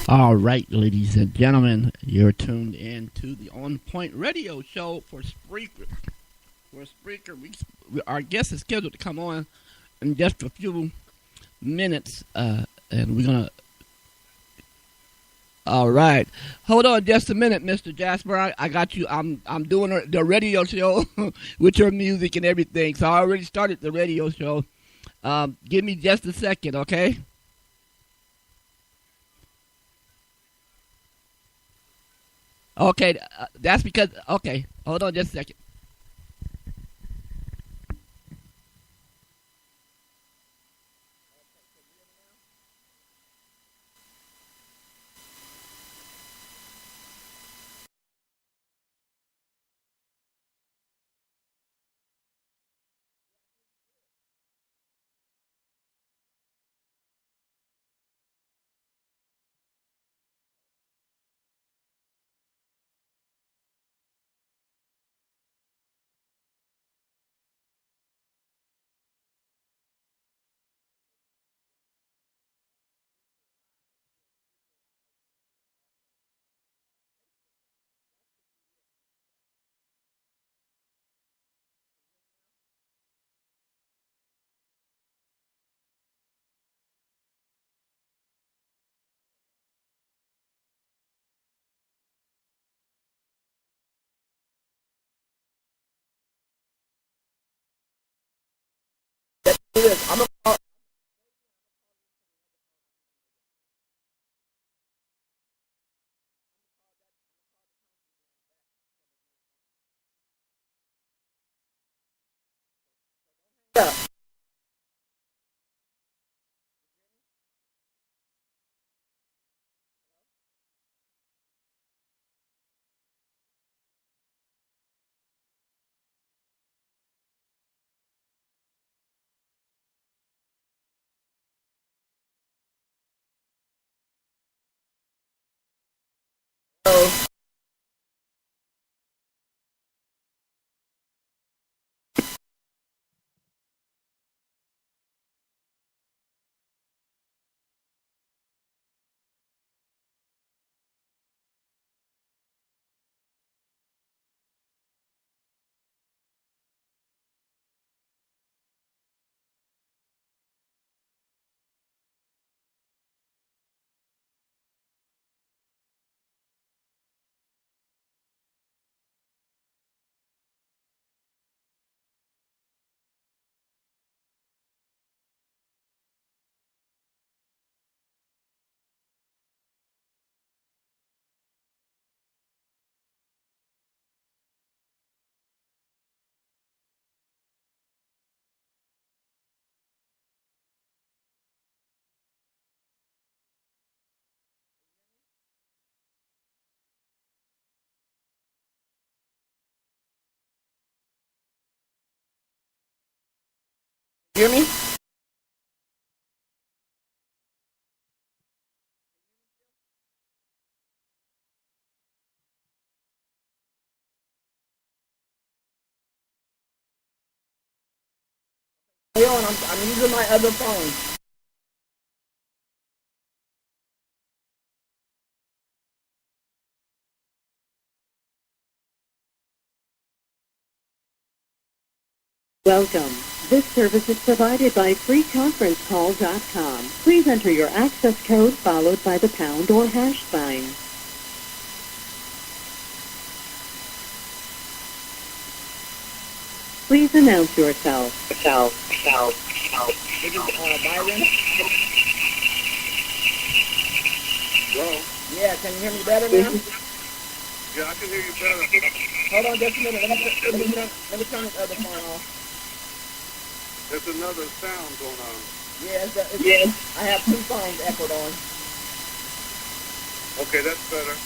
All right, ladies and gentlemen, you're tuned in to the On Point Radio Show for Spreaker. Our guest is scheduled to come on in just a few minutes, and we're gonna. All right, hold on just a minute, Mr. Jasper. I got you. I'm doing the radio show with your music and everything. So I already started the radio show. Give me just a second, okay? Okay, that's because, okay, hold on just a second. Yeah. So, hear me? Stay on. I'm using my other phone. Welcome. This service is provided by freeconferencecall.com. Please enter your access code followed by the pound or hash sign. Please announce yourself. This is Byron. Hello? Yeah, can you hear me better now? Yeah, I can hear you better. Hold on just a minute. Let me turn this other phone off. There's another sound going on. Yeah, it's, I have two phones echoed on. Okay, that's better.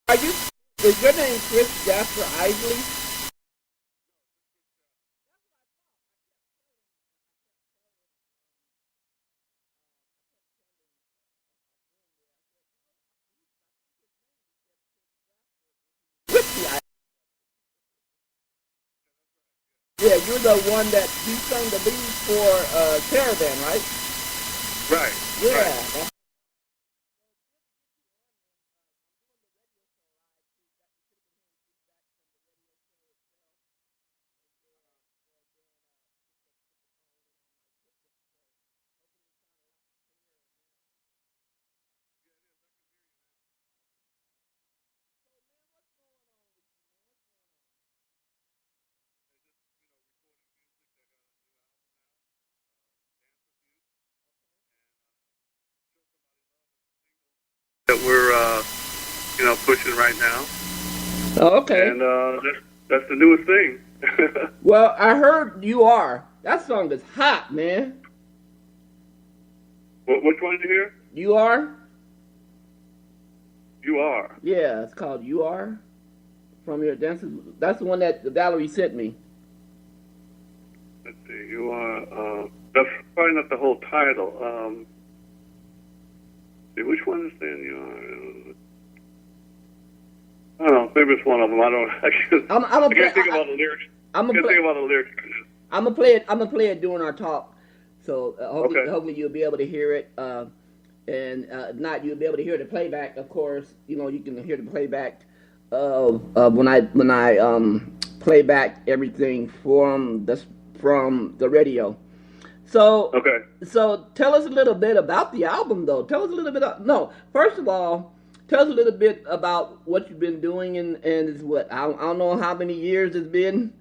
Are you? Is your name Chris Jasper Isley? Yeah, you're the one that you sung the lead for Caravan, right? Right. Yeah. Right. That we're, pushing right now. Oh, okay. And that's the newest thing. Well, I heard You Are. That song is hot, man. Which one did you hear? You Are? You are. Yeah, it's called You Are. From your dances. That's the one that Valerie sent me. Let's see. You are. That's probably not the whole title. See, which one is saying You Are? I don't know. Maybe it's one of them. I don't. I can't think about the lyrics. I can't think about the lyrics. I'm gonna play it. I'm gonna play it during our talk. So hopefully you'll be able to hear it. And if not, you'll be able to hear the playback. Of course, you can hear the playback when I play back everything from the radio. So Okay. So tell us a little bit about the album, though. Tell us a little bit. No, first of all, tell us a little bit about what you've been doing, and it's what I don't know how many years it's been,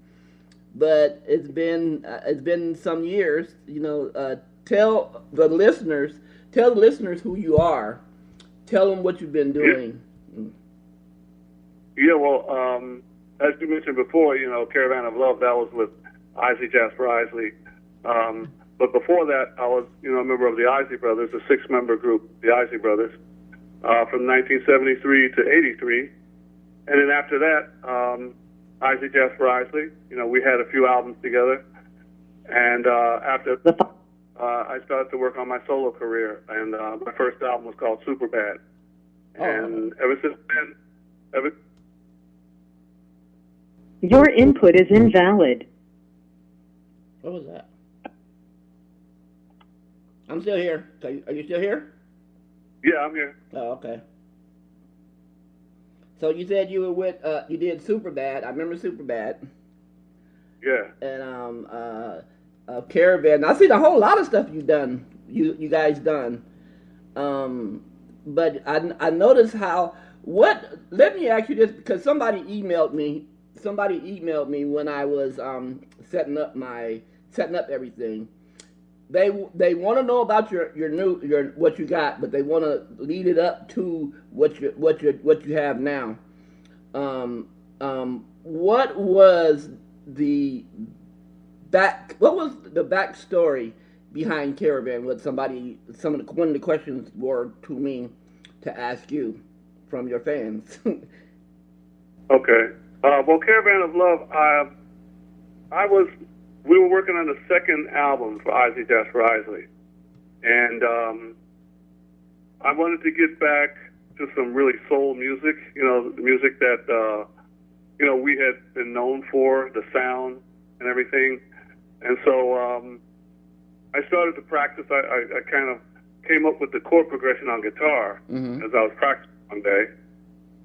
but it's been some years. Tell the listeners who you are. Tell them what you've been doing. Yeah, well, as you mentioned before, Caravan of Love, that was with Isley, Jasper Isley. But before that, I was, a member of the Isley Brothers, a 6-member group, the Isley Brothers, from 1973 to 83. And then after that, Isley, Jasper Isley, we had a few albums together. And after I started to work on my solo career, and my first album was called Super Bad. And ever since then, Your input is invalid. What was that? I'm still here. Are you still here? Yeah, I'm here. Oh, okay. So you said you were with, you did Superbad. I remember Superbad. Yeah. And Caravan. I seen a whole lot of stuff you guys done. But I noticed how, let me ask you this, because somebody emailed me when I was setting up everything. They want to know about your what you got, but they want to lead it up to what you have now. What was the backstory behind Caravan? One of the questions were to me to ask you from your fans. Okay. Well, Caravan of Love, we were working on the second album for Isley, Jasper Isley. And I wanted to get back to some really soul music, the music that, we had been known for, the sound and everything. And so I started to practice. I kind of came up with the chord progression on guitar as I was practicing one day.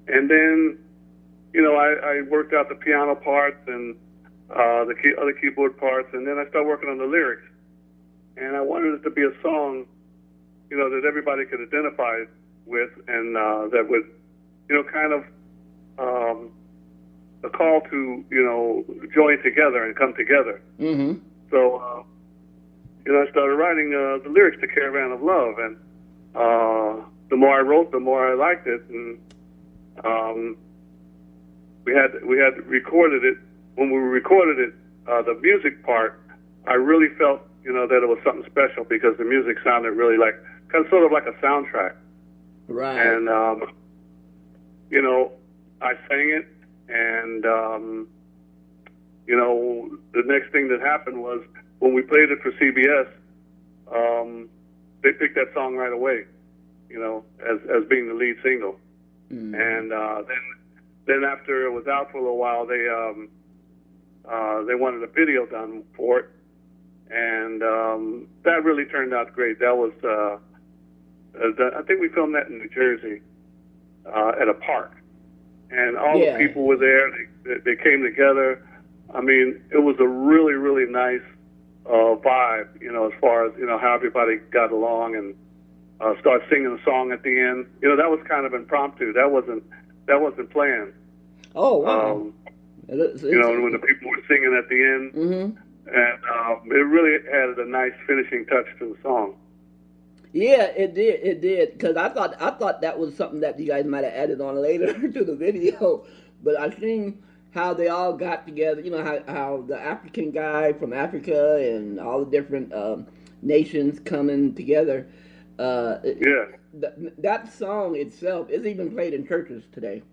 And then, I worked out the piano parts and the other keyboard parts, and then I started working on the lyrics. And I wanted it to be a song, that everybody could identify with, and that would, kind of a call to, join together and come together. Mm-hmm. So, I started writing the lyrics to Caravan of Love, and the more I wrote, the more I liked it, and we had recorded it. When we recorded it, the music part, I really felt, that it was something special because the music sounded really like, sort of like a soundtrack. Right. And, I sang it, and, the next thing that happened was when we played it for CBS, they picked that song right away, as being the lead single. Mm. And then after it was out for a little while, they wanted a video done for it, and that really turned out great. That was, I think we filmed that in New Jersey at a park, and all the people were there. They came together. I mean, it was a really, really nice vibe, as far as, how everybody got along and started singing a song at the end. That was kind of impromptu. That wasn't planned. Oh, wow. When the people were singing at the end, and it really added a nice finishing touch to the song. Yeah, it did. Because I thought that was something that you guys might have added on later to the video, but I seen how they all got together. How the African guy from Africa and all the different nations coming together. That song itself is even played in churches today.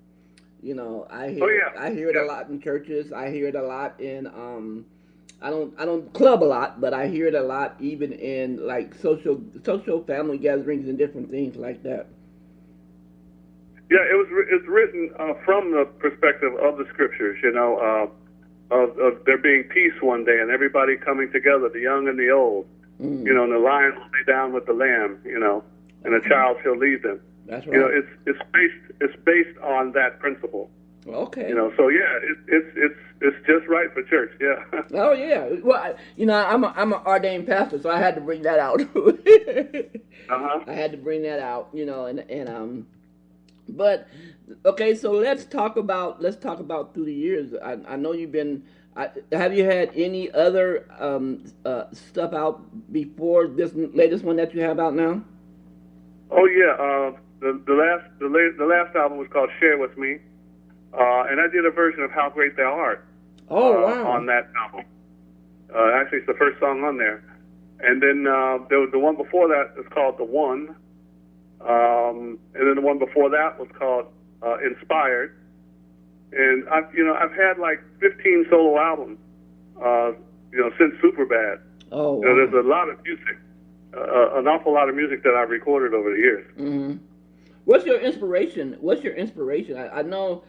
I hear it a lot in churches. I hear it a lot in I don't club a lot, but I hear it a lot even in like social family gatherings and different things like that. Yeah, it's written from the perspective of the scriptures, of there being peace one day and everybody coming together, the young and the old, and the lion will lay down with the lamb, and a child shall lead them. That's right. It's based on that principle. Okay. So yeah, it's just right for church. Yeah. Oh yeah. Well, I'm an ordained pastor, so I had to bring that out. I had to bring that out, but okay. So let's talk about through the years. I know you've been. Have you had any other stuff out before this latest one that you have out now? Oh yeah. The last album was called Share With Me, and I did a version of "How Great Thou Art" Wow. on that album. Actually, it's the first song on there. And then there was the one before that is called "The One," and then the one before that was called "Inspired." And I've had like 15 solo albums, since Superbad. Oh, wow. There's a lot of music, an awful lot of music that I've recorded over the years. Mm-hmm. What's your inspiration? I know,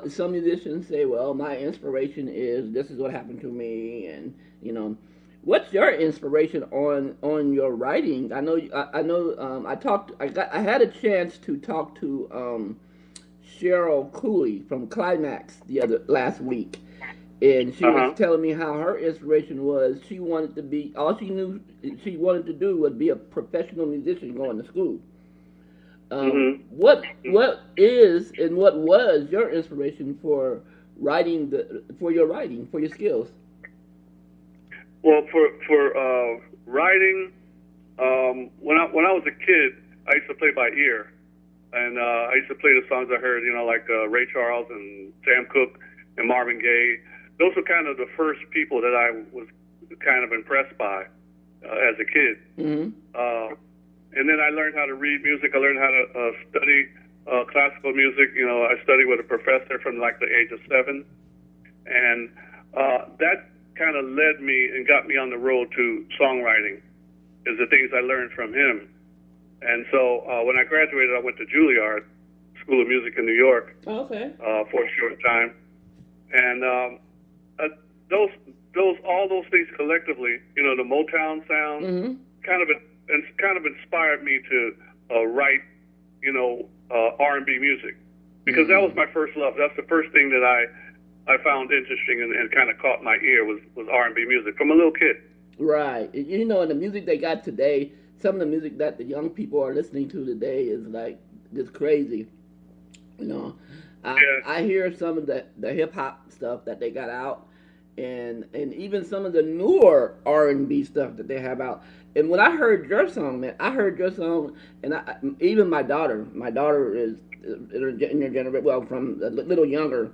some musicians say, well, my inspiration is this is what happened to me, and, what's your inspiration on your writing? I had a chance to talk to Cheryl Cooley from Climax last week, and she was telling me how her inspiration was she wanted to be, all she knew she wanted to do was be a professional musician going to school. What is and what was your inspiration for writing, for your skills? Well, for writing, when I was a kid, I used to play by ear. And I used to play the songs I heard, like Ray Charles and Sam Cooke and Marvin Gaye. Those were kind of the first people that I was kind of impressed by as a kid. Mm-hmm. And then I learned how to read music. I learned how to study classical music. I studied with a professor from like the age of 7. And that kind of led me and got me on the road to songwriting, is the things I learned from him. And so when I graduated, I went to Juilliard School of Music in New York. Okay. For a short time, and all those things collectively, the Motown sound, mm-hmm. kind of inspired me to write, R&B music, because mm-hmm. that was my first love. That's the first thing that I found interesting and kind of caught my ear was R&B music from a little kid. Right. And the music they got today. Some of the music that the young people are listening to today is like just crazy. I hear some of the hip hop stuff that they got out, and even some of the newer R&B stuff that they have out. And when I heard your song, man, and even my daughter is in her generation, well, from a little younger,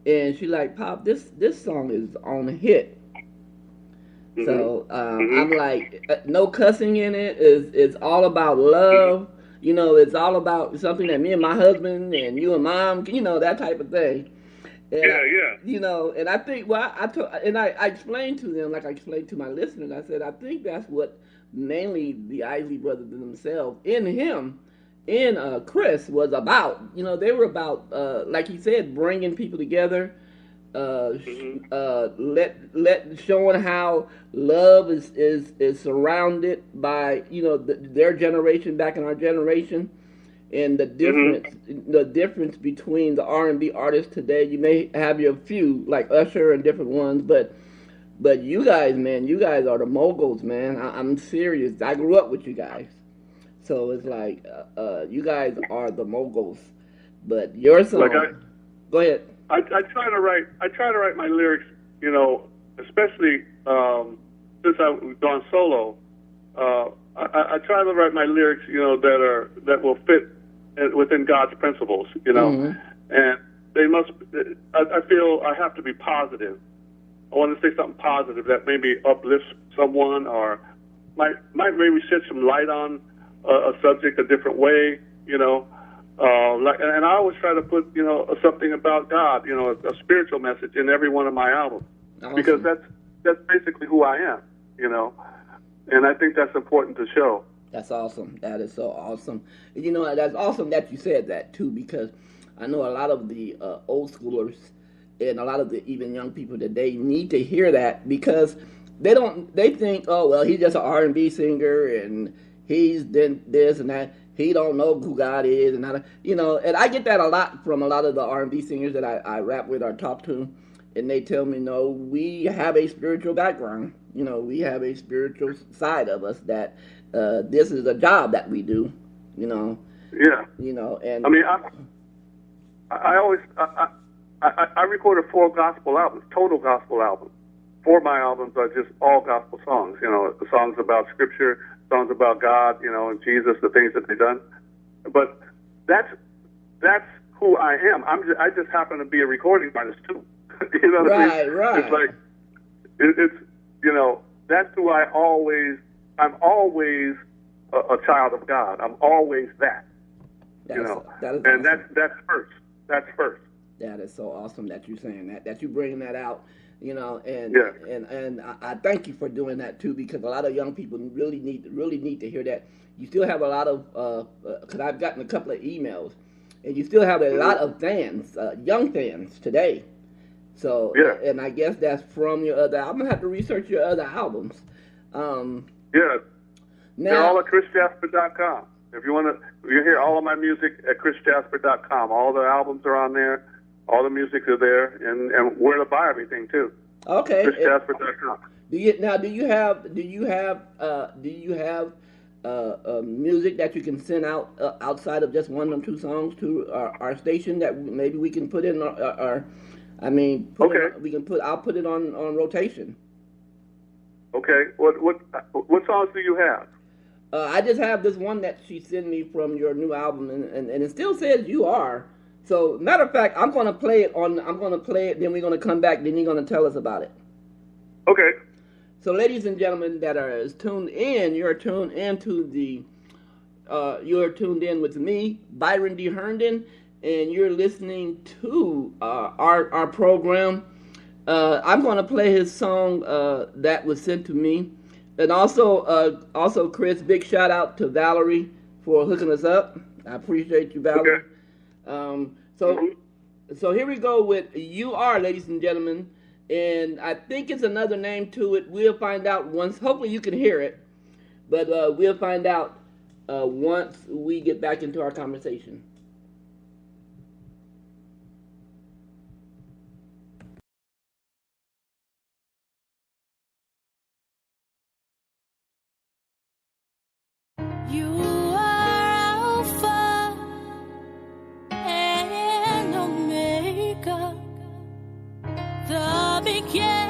and she's like, Pop, this song is on a hit. Mm-hmm. So I'm like, no cussing in it. It's all about love. It's all about something that me and my husband and you and mom, that type of thing. And, yeah. And I think, I explained to them, like I explained to my listeners, I said, I think that's what mainly the Isley brothers themselves, in Chris, was about. They were about, like he said, bringing people together. Showing how love is surrounded by their generation back in our generation, and the difference between the R&B artists today. You may have your few like Usher and different ones, but you guys, man, you guys are the moguls, man. I'm serious. I grew up with you guys, so it's like you guys are the moguls. But your song, go ahead. I try to write my lyrics, especially since I've gone solo. I try to write my lyrics, that will fit within God's principles, mm-hmm. and they must. I feel I have to be positive. I want to say something positive that maybe uplifts someone or might maybe shed some light on a subject a different way, and I always try to put, something about God, a spiritual message in every one of my albums, awesome. Because that's basically who I am, and I think that's important to show. That's awesome. That is so awesome. That's awesome that you said that too, because I know a lot of the old schoolers and a lot of the even young people today need to hear that, because they think, oh well, he's just an R&B singer and he's done this and that. He don't know who God is, and and I get that a lot from a lot of the R&B singers that I rap with or talk to, and they tell me, no, we have a spiritual background. We have a spiritual side of us that this is a job that we do. Yeah. And I mean, I recorded 4 gospel albums, total gospel albums. 4 of my albums are just all gospel songs. The songs about Scripture, songs about God, and Jesus, the things that they've done. But that's who I am. I just happen to be a recording artist too. You know what I mean? Right. It's like it's you know, that's who I'm always a child of God. I'm always that. You know, and awesome. That's first. That's first. That is so awesome that you're saying that you bring that out. You know, and yeah. and I thank you for doing that too, because a lot of young people really need to hear that. You still have a lot of because I've gotten a couple of emails, and you still have a lot of fans, young fans today. So yeah. And I guess that's from your other. I'm gonna have to research your other albums. Yeah. Now, they're all at chrisjasper.com. If you want to, you can hear all of my music at chrisjasper.com. All the albums are on there. All the music is there, and where to buy everything too. Okay. chrisjasper.com. Do you have music that you can send out outside of just one or two songs to our station that maybe we can put in our I'll put it on rotation. Okay. What songs do you have? I just have this one that she sent me from your new album, and it still says You Are. So, matter of fact, I'm going to play it, then we're going to come back, then you're going to tell us about it. Okay. So, ladies and gentlemen that are tuned in, you're tuned in with me, Byron D. Herndon, and you're listening to our program. I'm going to play his song that was sent to me. And also, Chris, big shout out to Valerie for hooking us up. I appreciate you, Valerie. Okay. So here we go with You Are, ladies and gentlemen. And I think it's another name to it. We'll find out once. Hopefully you can hear it. But we'll find out once we get back into our conversation. You are Alpha and Omega, the beginning.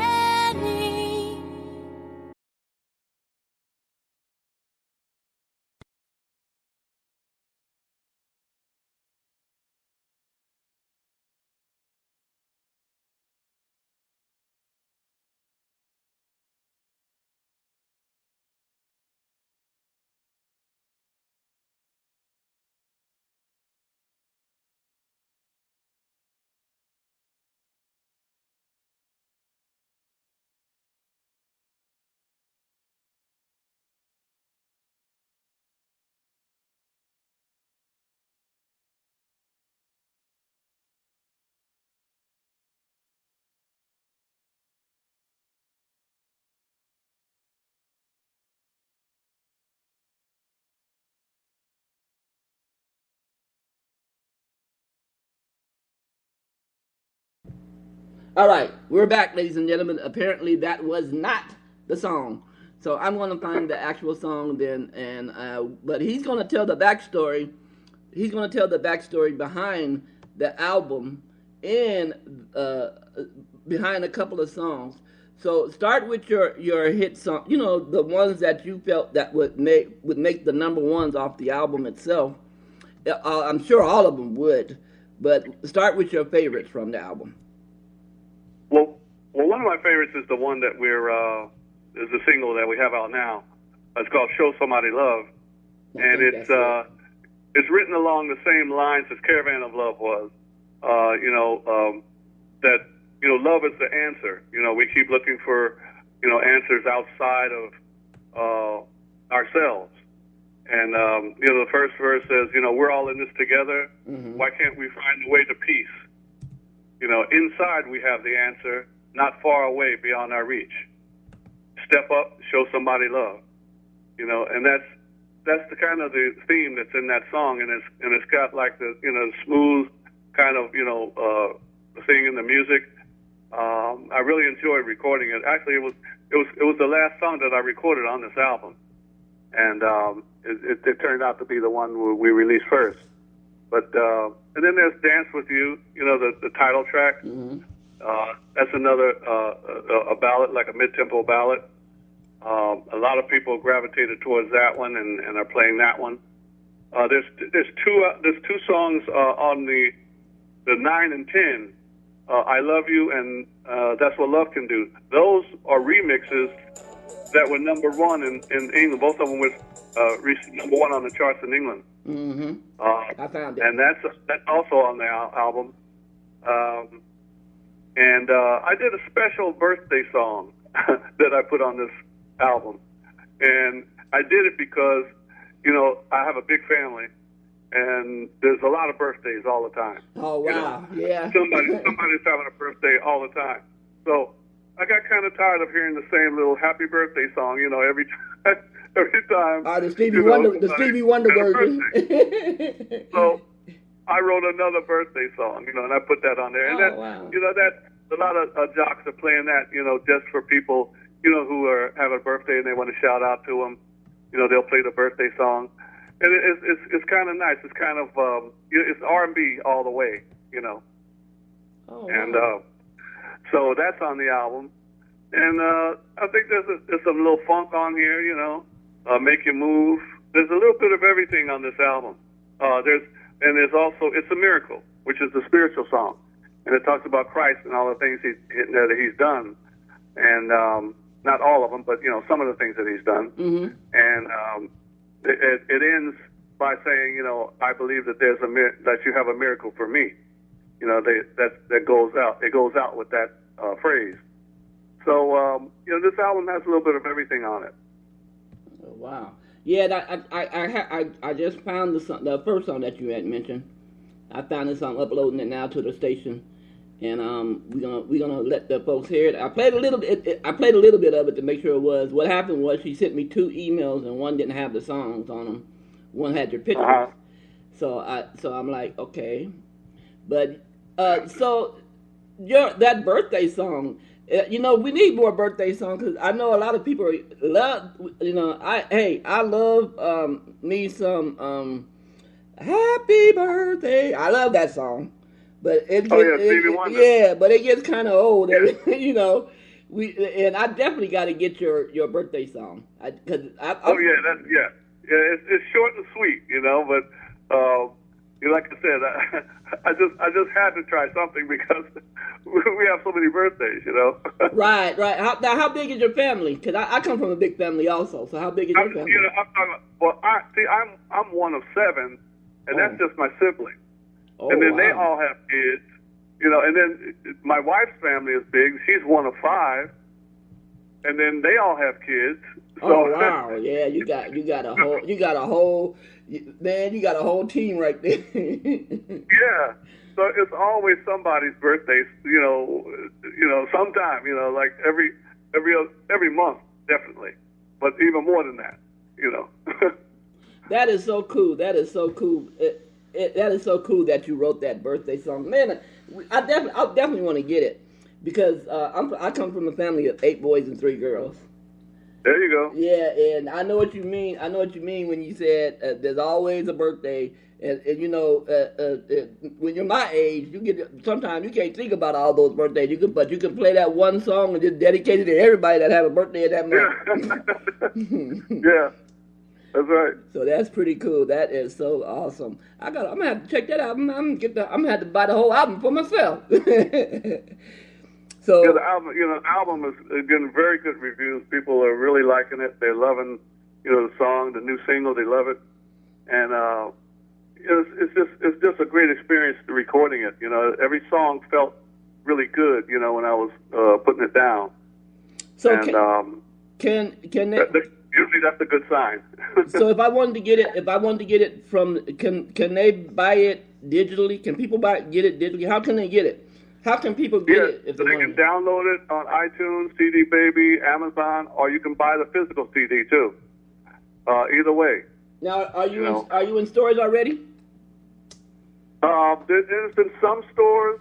All right, we're back, ladies and gentlemen. Apparently, that was not the song. So I'm going to find the actual song then, but he's going to tell the backstory. He's going to tell the backstory behind the album and behind a couple of songs. So start with your hit song. You know, the ones that you felt that would make the number ones off the album itself. I'm sure all of them would, but start with your favorites from the album. Well, one of my favorites is the one that is the single that we have out now. It's called "Show Somebody Love," and it's written along the same lines as "Caravan of Love" was. That love is the answer. We keep looking for answers outside of ourselves. And the first verse says, we're all in this together. Mm-hmm. Why can't we find a way to peace? Inside we have the answer, not far away beyond our reach. Step up, show somebody love. And that's the kind of the theme that's in that song, and it's got like the smooth kind of thing in the music. I really enjoyed recording it. Actually, it was the last song that I recorded on this album, and it turned out to be the one we released first. But and then there's "Dance with You," the title track. Mm-hmm. That's another a ballad, like a mid-tempo ballad. A lot of people gravitated towards that one and are playing that one. There's two songs on the the 9 and 10, I Love You and That's What Love Can Do. Those are remixes that were number one in England. Both of them were reached number one on the charts in England. Mm-hmm. I found it. And that's also on the album. And I did a special birthday song that I put on this album. And I did it because, you know, I have a big family, and there's a lot of birthdays all the time. Oh, wow. You know? Yeah. Somebody's having a birthday all the time. So I got kind of tired of hearing the same little happy birthday song, you know, every time. The Stevie Wonder version. So I wrote another birthday song, you know, and I put that on there. And wow. You know, that a lot of jocks are playing that, you know, just for people, you know, who are having a birthday and they want to shout out to them. You know, they'll play the birthday song, and it's kind of nice. It's kind of it's R&B all the way, you know. Oh, and wow. So that's on the album, and I think there's some little funk on here, you know, Make You Move. There's a little bit of everything on this album. There's also It's a Miracle, which is the spiritual song, and it talks about Christ and all the things that he's done, and not all of them, but, you know, some of the things that he's done. Mm-hmm. And it ends by saying, you know, I believe that that you have a miracle for me. You know, that goes out. It goes out with that phrase. So, you know, this album has a little bit of everything on it. Oh, wow. Yeah, I just found the first song that you had mentioned. I found this. I'm uploading it now to the station. And we're gonna let the folks hear it. I played a little bit of it to make sure it was. What happened was she sent me 2 emails, and one didn't have the songs on them. One had your pictures. Uh-huh. So I'm like, okay, but so that birthday song. You know, we need more birthday songs, because I know a lot of people love. You know, I love me some Happy Birthday. I love that song. But Stevie Wonder. Yeah, but it gets kind of old, you know. And I definitely got to get your birthday song. It's short and sweet, you know. But like I said, I just had to try something because we have so many birthdays, you know. Right. How big is your family? Because I come from a big family also. So how big is your family? You know, I'm one of 7, and that's just my siblings. Oh, and then wow. they all have kids, you know, and then my wife's family is big. She's one of 5, and then they all have kids. So, oh, wow. Yeah, you got a whole team right there. Yeah. So it's always somebody's birthday, you know, sometime, you know, like every month, definitely. But even more than that, you know. That is so cool. That is so cool. That is so cool that you wrote that birthday song, man. I definitely want to get it, because I come from a family of 8 boys and 3 girls. There you go. Yeah, and I know what you mean. I know what you mean when you said there's always a birthday, and you know, when you're my age, sometimes you can't think about all those birthdays. But you can play that one song and just dedicate it to everybody that have a birthday in that month. Yeah. That's right. So that's pretty cool. That is so awesome. I'm gonna have to check that out. I'm gonna have to buy the whole album for myself. So yeah, the album is getting very good reviews. People are really liking it. They're loving, you know, the song, the new single. They love it, and it's just a great experience recording it. You know, every song felt really good. You know, when I was putting it down. So and, can they? Usually that's a good sign. So if I wanted to get it from, can they buy it digitally? Can people get it digitally? How can they get it? How can people get it? If they can download it on iTunes, CD Baby, Amazon, or you can buy the physical CD too. Either way. Now, are you in stores already? There's been some stores,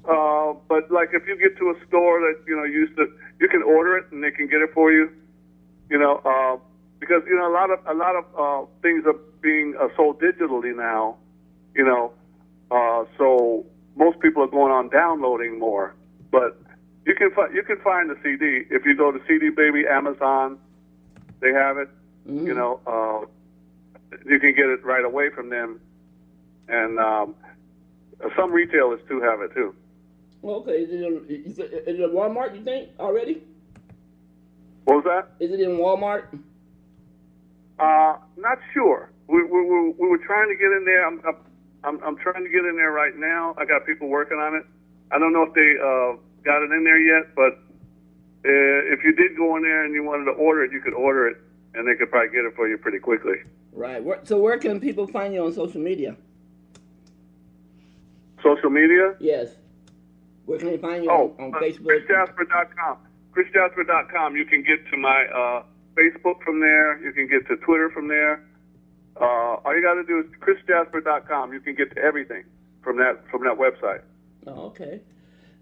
but like if you get to a store that you can order it and they can get it for you. You know, because you know a lot of things are being sold digitally now. You know, so most people are going on downloading more. But you can find the CD if you go to CD Baby, Amazon. They have it. Mm-hmm. You know, you can get it right away from them. And Some retailers too have it too. Okay, is it at Walmart, you think, already? What was that? Is it in Walmart? Not sure. We were trying to get in there. I'm trying to get in there right now. I got people working on it. I don't know if they got it in there yet, but if you did go in there and you wanted to order it, you could order it, and they could probably get it for you pretty quickly. Right. So where can people find you on social media? Social media? Yes. Where can they find you on Facebook? ChrisJasper.com. ChrisJasper.com. You can get to my Facebook from there. You can get to Twitter from there. All you got to do is ChrisJasper.com. You can get to everything from that website. Oh, okay.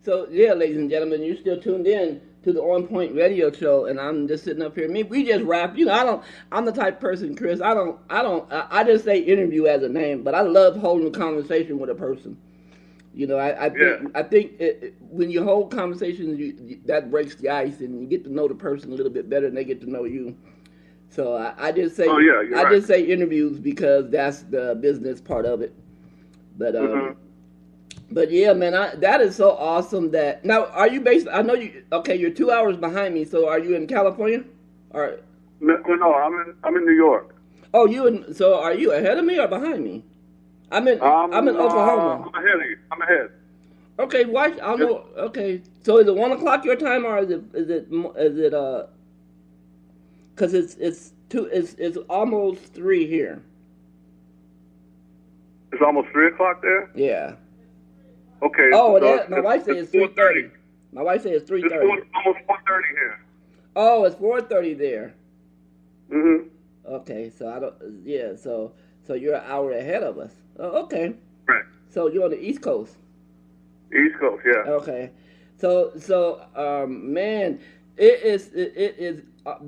So, yeah, ladies and gentlemen, you're still tuned in to the On Point Radio Show, and I'm just sitting up here. We just rap. You know, I'm the type of person, Chris. I just say interview as a name, but I love holding a conversation with a person. You know, I think when you hold conversations, that breaks the ice, and you get to know the person a little bit better, and they get to know you. So I just say, just say interviews because that's the business part of it. But but yeah, man, that is so awesome. That now, are you based? I know you. Okay, you're 2 hours behind me. So are you in California? Or no, I'm in New York. Oh, so are you ahead of me or behind me? I'm in Oklahoma. I'm ahead of you. I'm ahead. Okay, why? I don't know. Okay, so is it 1 o'clock your time or is it? Because it's almost 3 here. It's almost 3 o'clock there. Yeah. Okay. Oh, my wife says it's 3:30. My wife says it's 3:30. It's almost 4:30 here. Oh, it's 4:30 there. Mhm. Okay, so I don't. Yeah, so you're an hour ahead of us. Oh, okay. Right. So you're on the East Coast. East Coast, yeah. Okay. So man, it is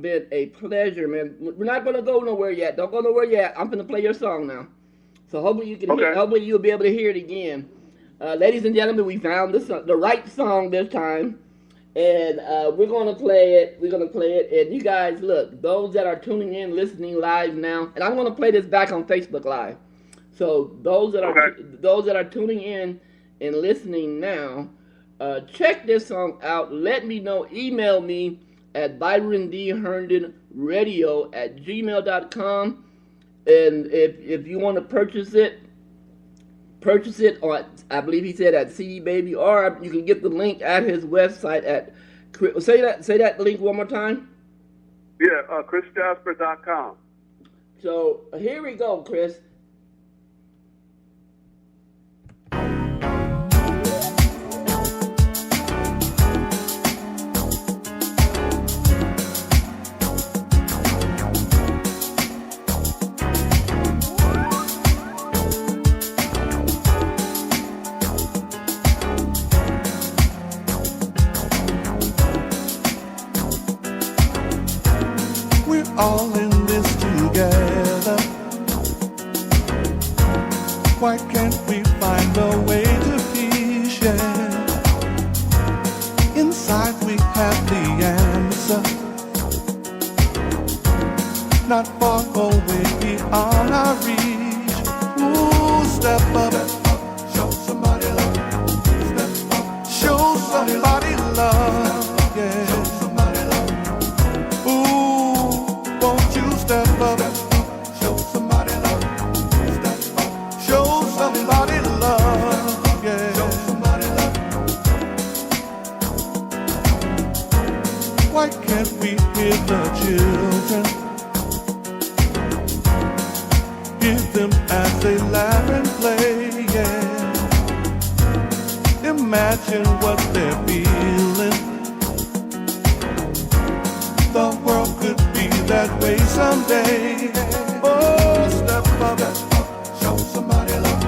been a pleasure, man. We're not gonna go nowhere yet. Don't go nowhere yet. I'm gonna play your song now. So hopefully you can. Hopefully you'll be able to hear it again. Ladies and gentlemen, we found the right song this time, and we're gonna play it. We're gonna play it, and you guys, look, those that are tuning in, listening live now, and I'm gonna play this back on Facebook Live. So those that are tuning in and listening now, check this song out. Let me know. Email me at ByronDHerndonRadio@gmail.com, and if you want to purchase it on, I believe he said at CD Baby, or you can get the link at his website at, say that link one more time. Yeah, ChrisJasper.com. So here we go, Chris. All in this together. Why can't we find a way to peace? Yeah. Inside we have the answer. Not far away beyond our reach. Ooh, step up, show somebody love. Step up, show somebody love. Yeah. Step up, show somebody love. Step up, show somebody love. Yeah, show somebody love. Why can't we hear the children? Hear them as they laugh and play. Yeah, imagine what they're feeling. The world could be that way someday. Oh, step up, show somebody love.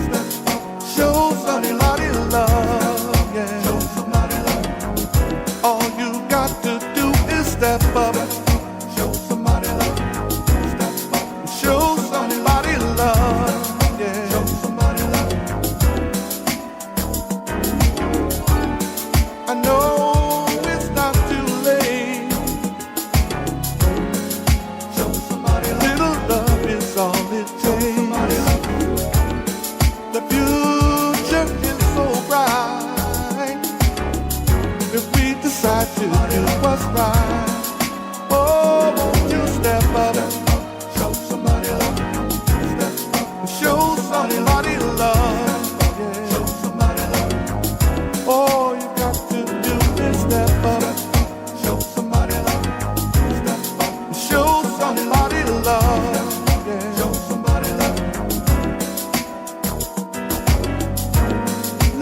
Step up, show somebody love. Yeah, show somebody love. All you got to do is step up, show somebody love. Step up, show somebody love. Yeah, show somebody love. I know. Somebody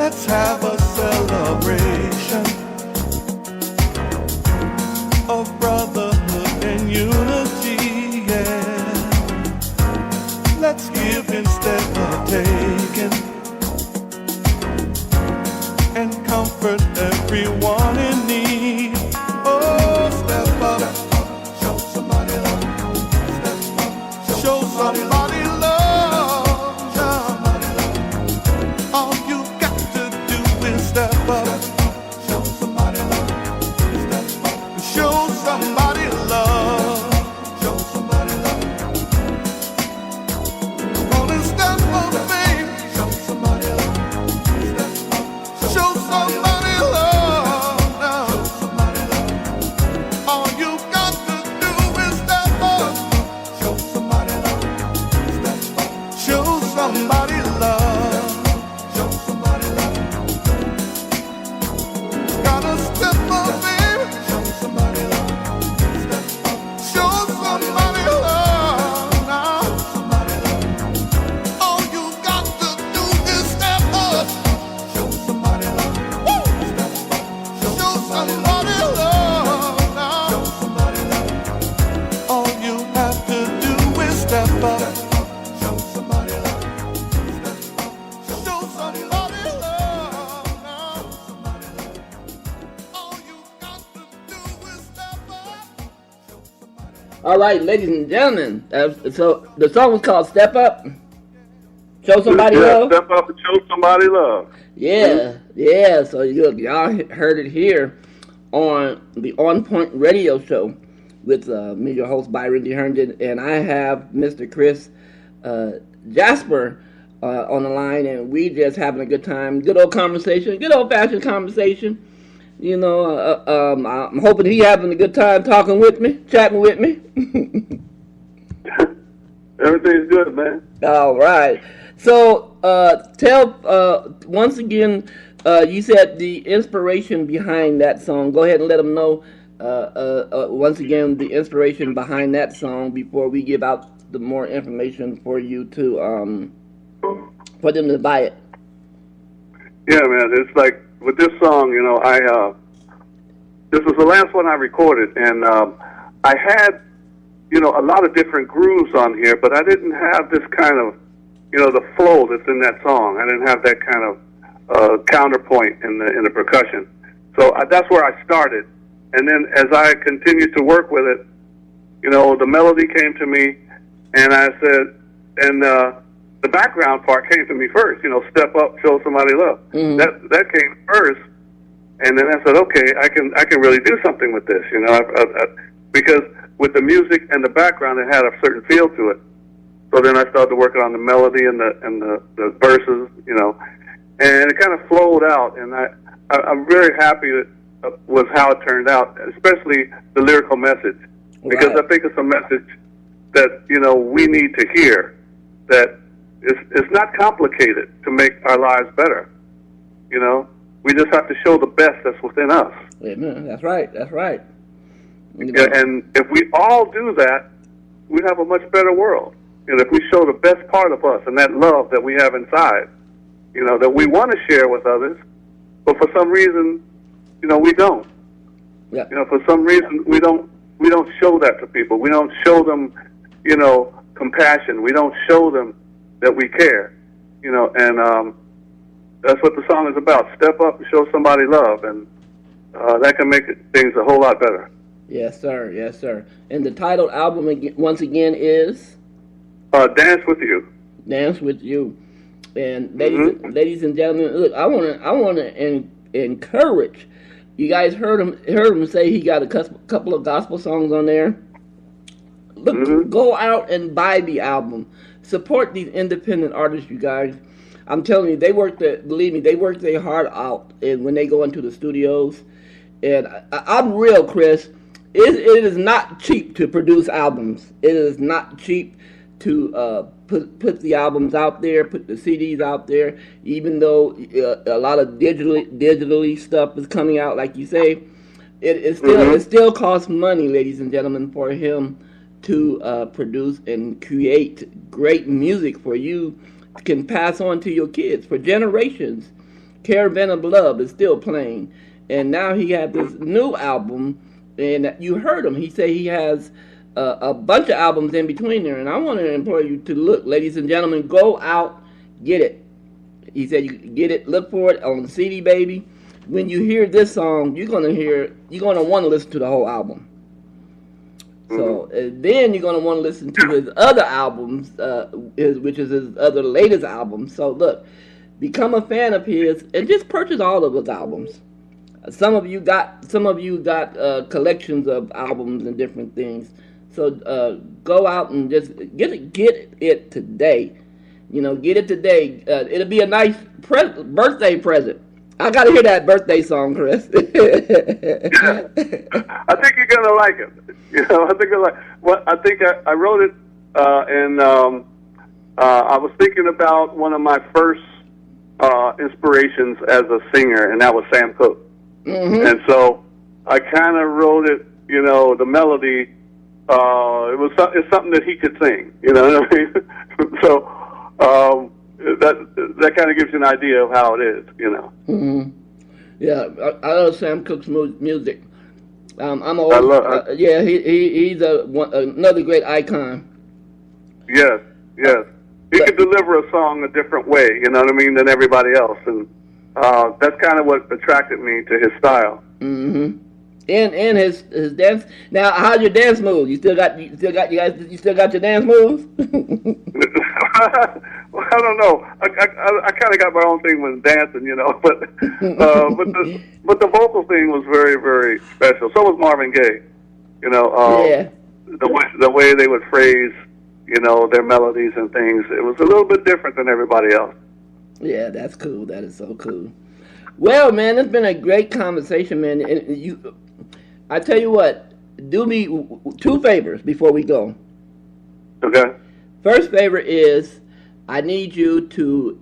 Let's have a celebration of brotherhood and unity, yeah. Let's give instead of taking and comfort everyone in need. Oh, step up, show somebody love. Step up, show somebody love. All you got to do is step up, show somebody love. Step up, show somebody love. Show somebody love. Come on and step up, baby. Show somebody love. Show somebody love now. Show somebody love. All you got to do is step up. Show somebody love. Step up. Show somebody love. Show somebody love. Gotta step up, baby. Show somebody love. Step up. Show somebody love now. Somebody love. All you got to do is step up. Show somebody love. Woo! Step up. Show somebody love now. Show somebody love. All you have to do is step up. Show somebody love. Step up. Show somebody love now. Somebody love. All you got to do is step up. Show somebody love. All right, ladies and gentlemen. So the song was called "Step Up." Show somebody Yeah, love. step up and show somebody love. Yeah, yeah. So y'all heard it here on the On Point Radio Show with me, your host Byron D. Herndon, and I have Mr. Chris Jasper on the line, and we just having a good time, good old conversation, good old fashioned conversation. You know, I'm hoping he having a good time talking with me, chatting with me. Everything's good, man. All right. So, tell once again. You said the inspiration behind that song. Go ahead and let them know once again the inspiration behind that song before we give out the more information for you to for them to buy it. Yeah, man. It's like with this song, you know, this was the last one I recorded, and I had, you know, a lot of different grooves on here, but I didn't have this kind of, you know, the flow that's in that song. I didn't have that kind of counterpoint in the percussion. So that's where I started. And then as I continued to work with it, you know, the melody came to me, and I said, and the background part came to me first. You know, step up, show somebody love. Mm-hmm. That came first, and then I said, okay, I can really do something with this. You know, because with the music and the background, it had a certain feel to it. So then I started working on the melody and the verses, you know, and it kind of flowed out. And I'm very happy with how it turned out, especially the lyrical message, because Right. I think it's a message that, you know, we need to hear. That it's not complicated to make our lives better. You know, we just have to show the best that's within us. Amen. That's right. That's right. You know, Yeah, and if we all do that, we'd have a much better world. And if we show the best part of us and that love that we have inside, you know, that we want to share with others, but for some reason, you know, we don't. yeah. You know, for some reason, we don't show that to people. We don't show them, you know, compassion. We don't show them that we care. You know, and that's what the song is about. Step up and show somebody love, and that can make things a whole lot better. Yes, sir. Yes, sir. And the title album once again is Dance With You. "Dance with You." And ladies and gentlemen, look, I want to encourage you guys. Heard him say he got a couple of gospel songs on there. Look, go out and buy the album. Support these independent artists, you guys. I'm telling you, believe me, they work their heart out, and when they go into the studios. And I'm real, Chris. It is not cheap to produce albums. It is not cheap to put the albums out there, put the CDs out there. Even though a lot of digitally stuff is coming out, like you say, it still costs money, ladies and gentlemen, for him to produce and create great music for you can pass on to your kids for generations. Caravan of Love is still playing, and now he had this new album, and you heard him. He said he has a bunch of albums in between there, and I want to implore you to look, ladies and gentlemen, go out, get it. He said you get it, look for it on CD Baby. When you hear this song, you're gonna want to listen to the whole album. So then you're gonna want to listen to his other albums, which is his other latest album. So look, become a fan of his and just purchase all of his albums. Some of you got collections of albums and different things. So go out and just get it today. Get it today. It'll be a nice birthday present. I gotta hear that birthday song, Chris. I think you're gonna like it. I think I wrote it, and I was thinking about one of my first inspirations as a singer, and that was Sam Cooke. Mm-hmm. And so I kind of wrote it. The melody. It's something that he could sing. You know what I mean? So. That kind of gives you an idea of how it is, Mm-hmm. Yeah, I love Sam Cooke's music. He's another great icon. Yes. He could deliver a song a different way, you know what I mean, than everybody else, and that's kind of what attracted me to his style. Mm-hmm. And his dance. Now, how's your dance moves? You still got your dance moves? Well, I don't know. I kind of got my own thing with dancing, but the vocal thing was very, very special. So was Marvin Gaye. The way they would phrase, their melodies and things. It was a little bit different than everybody else. Yeah, that's cool. That is so cool. Well, man, it's been a great conversation, man. And I tell you what, do me 2 favors before we go. Okay. First favor is I need you to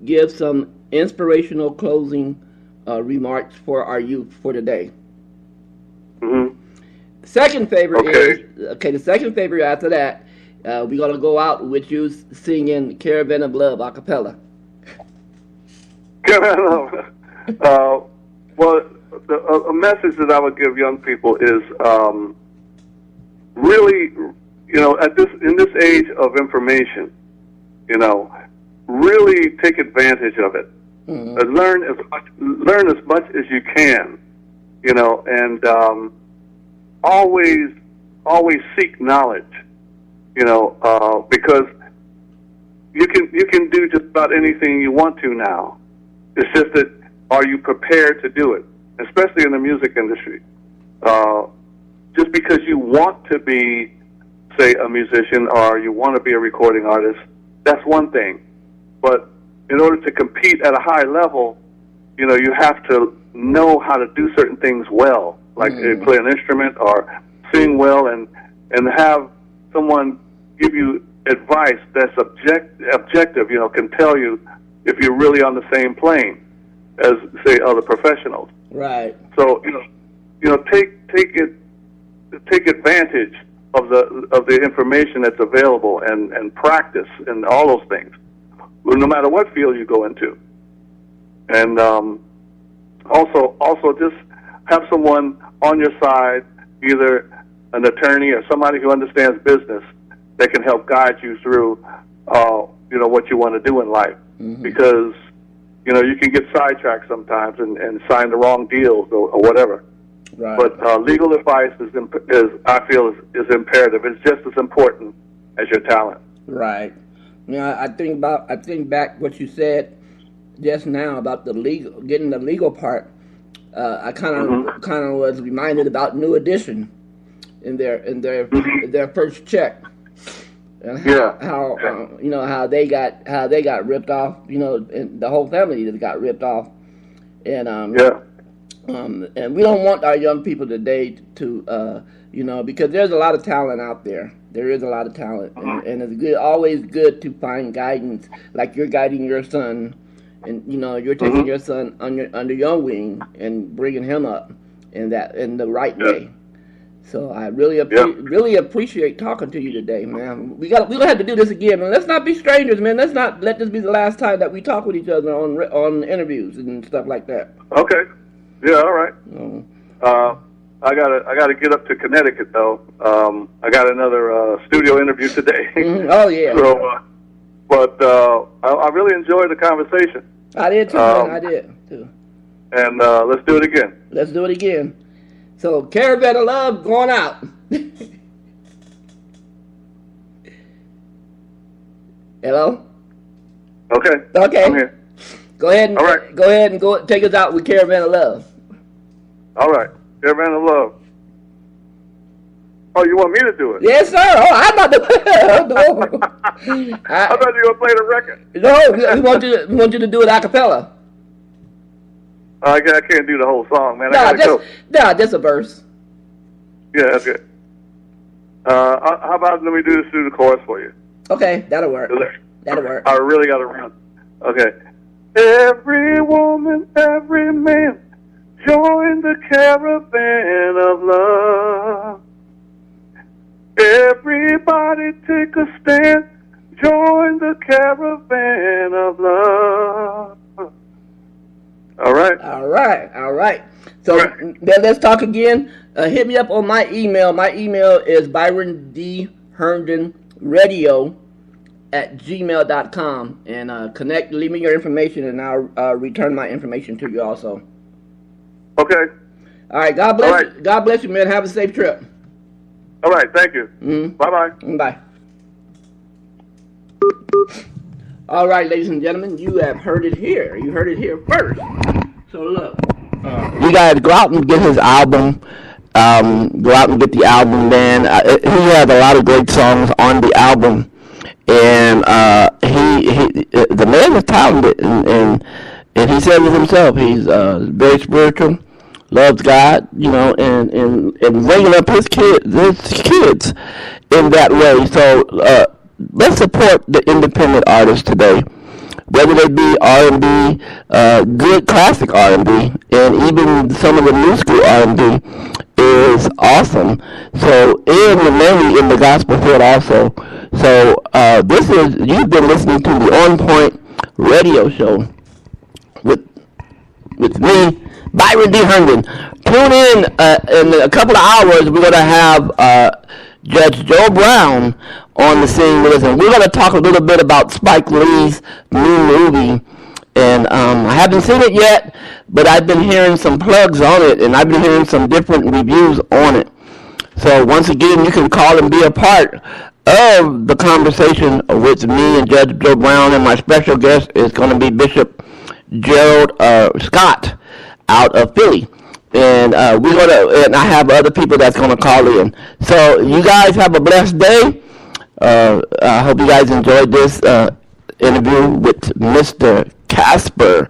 give some inspirational closing remarks for our youth for today. Mm-hmm. Second favor is the second favor after that, we're gonna go out with you singing "Caravan of Love" a cappella. Well, a message that I would give young people is really, in this age of information, really take advantage of it. Mm-hmm. Learn as much as you can, and always seek knowledge, because you can do just about anything you want to now. It's just that, are you prepared to do it, especially in the music industry? Just because you want to be, say, a musician or you want to be a recording artist, that's one thing. But in order to compete at a high level, you have to know how to do certain things well, like play an instrument or sing well, and have someone give you advice that's objective, can tell you if you're really on the same plane as, say, other professionals. Right. So take advantage of the information that's available and practice and all those things, no matter what field you go into. And also just have someone on your side, either an attorney or somebody who understands business, that can help guide you through what you want to do in life. Mm-hmm. Because you can get sidetracked sometimes and sign the wrong deals or whatever. Right. But legal advice is I feel is imperative. It's just as important as your talent. Right. I think back what you said just now about getting the legal part. I kind of was reminded about New Edition in their first check. And how they got ripped off, and the whole family just got ripped off, and and we don't want our young people today to because there's a lot of talent out there. There is a lot of talent, and it's always good to find guidance, like you're guiding your son, and you're taking your son under your wing and bringing him up in the right way. So I really Yep. really appreciate talking to you today, man. We're gonna have to do this again, man. Let's not be strangers, man. Let's not let this be the last time that we talk with each other on interviews and stuff like that. Okay. Yeah. All right. So, I gotta get up to Connecticut though. I got another studio interview today. Oh yeah. So, but I really enjoyed the conversation. I did too, man. I did too. And let's do it again. Let's do it again. So, Caravan of Love going out. Hello? Okay. Okay. I'm here. Go ahead and All right. go take us out with Caravan of Love. All right. Caravan of Love. Oh, you want me to do it? Yes, sir. Oh, I'm not the no. I thought you were going to play the record. No, we want you to do it a cappella. I can't do the whole song, man. I gotta go. Just a verse. Yeah, that's good. How about let me do this through the chorus for you? Okay, that'll work. That'll work. I really got to run. Okay. Every woman, every man, join the caravan of love. Everybody take a stand, join the caravan of love. All right. All right. So let's talk again. Hit me up on my email. My email is ByronDHerndonRadio@gmail.com. And leave me your information, and I'll return my information to you also. Okay. All right. God bless you. God bless you, man. Have a safe trip. All right. Thank you. Bye-bye. Bye. All right, ladies and gentlemen, you have heard it here. You heard it here first. So look, you guys go out and get his album. Go out and get the album, man. He has a lot of great songs on the album, and the man is talented, and he says it himself. He's very spiritual, loves God, and bringing up his kids in that way. So let's support the independent artists today, whether they be R&B, good classic R&B, and even some of the new school R&B is awesome. So, mainly in the gospel field also. So, you've been listening to the On Point Radio Show with me, Byron D. Herndon. Tune in a couple of hours. We're going to have Judge Joe Brown on the scene with us, and we're going to talk a little bit about Spike Lee's new movie. And I haven't seen it yet, but I've been hearing some plugs on it, and I've been hearing some different reviews on it. So once again, you can call and be a part of the conversation with me and Judge Joe Brown, and my special guest is going to be Bishop Gerald Scott out of Philly. And and I have other people that's going to call in. So you guys have a blessed day. I hope you guys enjoyed this interview with Mr. Jasper